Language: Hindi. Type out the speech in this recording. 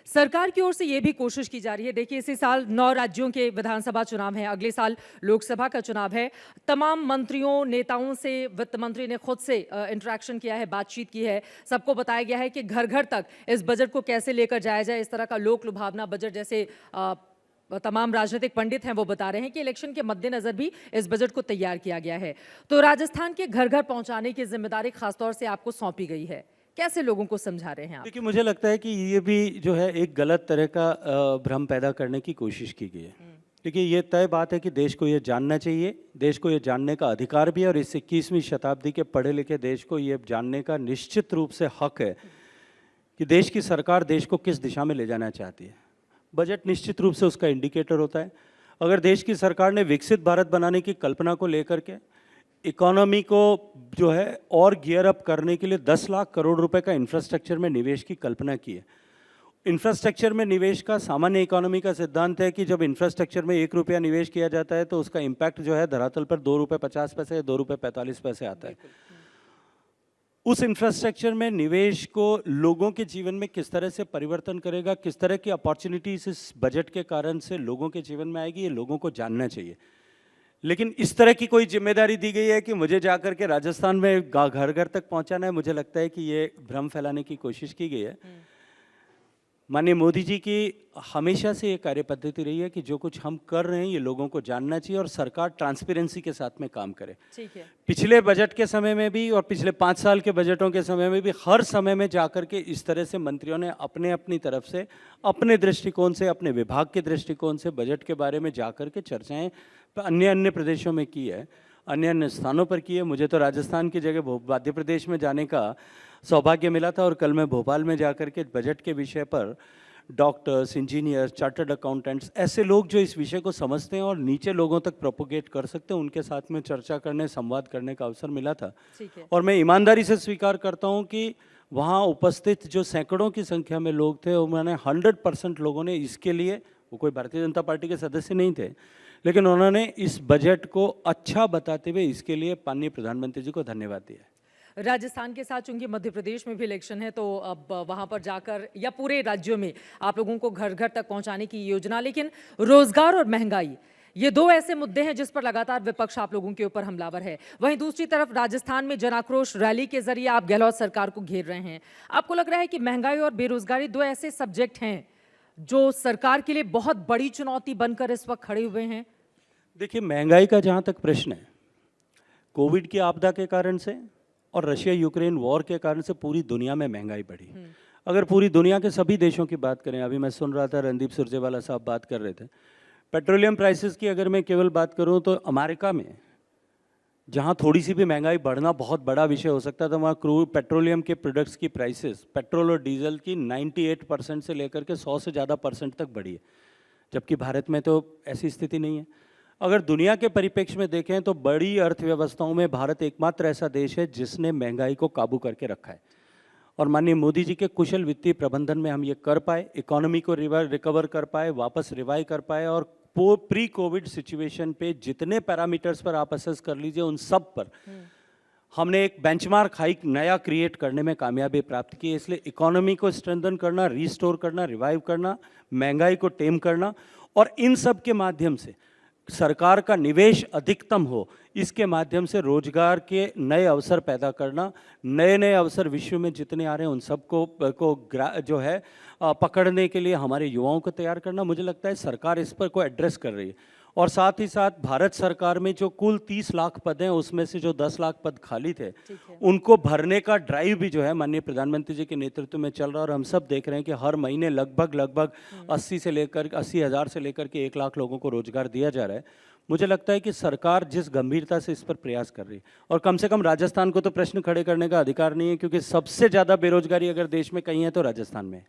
सरकार की ओर से ये भी कोशिश की जा रही है। देखिए, इसी साल 9 राज्यों के विधानसभा चुनाव हैं, अगले साल लोकसभा का चुनाव है। तमाम मंत्रियों, नेताओं से वित्त मंत्री ने खुद से इंटरेक्शन किया है, बातचीत की है। सबको बताया गया है कि घर-घर तक इस बजट को कैसे लेकर जाया जाए। इस तरह का लोक लुभावना बजट जैसे तमाम राजनीतिक पंडित हैं वो बता रहे हैं कि इलेक्शन के मद्देनजर भी इस बजट को तैयार किया गया है। तो राजस्थान के घर-घर पहुंचाने की जिम्मेदारी खासतौर से आपको सौंपी गई है। कैसे लोगों को समझा रहे हैं आप? देखिए, मुझे लगता है कि ये भी जो है एक गलत तरह का भ्रम पैदा करने की कोशिश की गई है। देखिए, ये तय बात है कि देश को ये जानना चाहिए, देश को ये जानने का अधिकार भी है, और इस 21वीं शताब्दी के पढ़े लिखे देश को ये जानने का निश्चित रूप से हक है कि देश की सरकार देश को किस दिशा में ले जाना चाहती है। बजट निश्चित रूप से उसका इंडिकेटर होता है। अगर देश की सरकार ने विकसित भारत बनाने की कल्पना को लेकर के इकोनॉमी को जो है और गियर अप करने के लिए 10 लाख करोड़ रुपए का इंफ्रास्ट्रक्चर में निवेश की कल्पना की है। इंफ्रास्ट्रक्चर में निवेश का सामान्य इकोनॉमी का सिद्धांत है कि जब इंफ्रास्ट्रक्चर में 1 रुपया निवेश किया जाता है तो उसका इम्पैक्ट जो है धरातल पर 2 रुपये 50 पैसे या 2 रुपये 45 पैसे आता है। उस इंफ्रास्ट्रक्चर में निवेश को लोगों के जीवन में किस तरह से परिवर्तन करेगा, किस तरह की अपॉर्चुनिटीज इस बजट के कारण से लोगों के जीवन में आएगी, ये लोगों को जानना चाहिए। लेकिन इस तरह की कोई जिम्मेदारी दी गई है कि मुझे जाकर के राजस्थान में घर घर तक पहुंचाना है, मुझे लगता है कि ये भ्रम फैलाने की कोशिश की गई है। माननीय मोदी जी की हमेशा से ये कार्य पद्धति रही है कि जो कुछ हम कर रहे हैं ये लोगों को जानना चाहिए और सरकार ट्रांसपेरेंसी के साथ में काम करे। ठीक है। पिछले बजट के समय में भी और पिछले 5 साल के बजटों के समय में भी हर समय में जाकर के इस तरह से मंत्रियों ने अपनी तरफ से, अपने दृष्टिकोण से, अपने विभाग के दृष्टिकोण से बजट के बारे में जाकर के चर्चाएं अन्य प्रदेशों में की है, अन्य स्थानों पर की है। मुझे तो राजस्थान की जगह मध्य प्रदेश में जाने का सौभाग्य मिला था और कल मैं भोपाल में जाकर के बजट के विषय पर डॉक्टर्स, इंजीनियर्स, चार्टर्ड अकाउंटेंट्स, ऐसे लोग जो इस विषय को समझते हैं और नीचे लोगों तक प्रोपोगेट कर सकते हैं, उनके साथ में चर्चा करने, संवाद करने का अवसर मिला था। और मैं ईमानदारी से स्वीकार करता हूं कि वहां उपस्थित जो सैकड़ों की संख्या में लोग थे, उन्होंने 100% लोगों ने इसके लिए, वो कोई भारतीय जनता पार्टी के सदस्य नहीं थे, लेकिन उन्होंने इस बजट को अच्छा बताते हुए इसके लिए माननीय प्रधानमंत्री जी को धन्यवाद दिया है। राजस्थान के साथ चूंकि मध्य प्रदेश में भी इलेक्शन है तो अब वहां पर जाकर या पूरे राज्यों में आप लोगों को घर घर तक पहुंचाने की योजना, लेकिन रोजगार और महंगाई ये दो ऐसे मुद्दे हैं जिस पर लगातार विपक्ष आप लोगों के ऊपर हमलावर है। वहीं दूसरी तरफ राजस्थान में जनाक्रोश रैली के जरिए आप गहलोत सरकार को घेर रहे हैं। आपको लग रहा है कि महंगाई और बेरोजगारी दो ऐसे सब्जेक्ट हैं जो सरकार के लिए बहुत बड़ी चुनौती बनकर इस वक्त खड़े हुए हैं? देखिए, महंगाई का जहां तक प्रश्न है, कोविड की आपदा के कारण से और रशिया यूक्रेन वॉर के कारण से पूरी दुनिया में महंगाई बढ़ी। अगर पूरी दुनिया के सभी देशों की बात करें, अभी मैं सुन रहा था रणदीप सुरजेवाला साहब बात कर रहे थे, पेट्रोलियम प्राइसेस की अगर मैं केवल बात करूं तो अमेरिका में जहां थोड़ी सी भी महंगाई बढ़ना बहुत बड़ा विषय हो सकता था, वहां क्रूड पेट्रोलियम के प्रोडक्ट्स की प्राइसेस, पेट्रोल और डीजल की 98% से लेकर के 100 से ज़्यादा % तक बढ़ी है, जबकि भारत में तो ऐसी स्थिति नहीं है। अगर दुनिया के परिप्रेक्ष्य में देखें तो बड़ी अर्थव्यवस्थाओं में भारत एकमात्र ऐसा देश है जिसने महंगाई को काबू करके रखा है, और माननीय मोदी जी के कुशल वित्तीय प्रबंधन में हम ये कर पाए, इकोनॉमी को रिकवर कर पाए, वापस रिवाइव कर पाए, और प्री कोविड सिचुएशन पे जितने पैरामीटर्स पर आप असेस कर लीजिए उन सब पर हमने एक बेंचमार्क हाइक नया क्रिएट करने में कामयाबी प्राप्त की है। इसलिए इकोनॉमी को स्ट्रेंथन करना, रिस्टोर करना, रिवाइव करना, महंगाई को टेम करना, और इन सब के माध्यम से सरकार का निवेश अधिकतम हो, इसके माध्यम से रोजगार के नए अवसर पैदा करना, नए नए अवसर विश्व में जितने आ रहे हैं उन सबको जो है पकड़ने के लिए हमारे युवाओं को तैयार करना, मुझे लगता है सरकार इस पर को एड्रेस कर रही है। और साथ ही साथ भारत सरकार में जो कुल 30 लाख पद हैं उसमें से जो 10 लाख पद खाली थे उनको भरने का ड्राइव भी जो है माननीय प्रधानमंत्री जी के नेतृत्व में चल रहा है, और हम सब देख रहे हैं कि हर महीने लगभग 80,000 से लेकर के 1 लाख लोगों को रोजगार दिया जा रहा है। मुझे लगता है कि सरकार जिस गंभीरता से इस पर प्रयास कर रही है, और कम से कम राजस्थान को तो प्रश्न खड़े करने का अधिकार नहीं है, क्योंकि सबसे ज़्यादा बेरोजगारी अगर देश में कहीं है तो राजस्थान में है।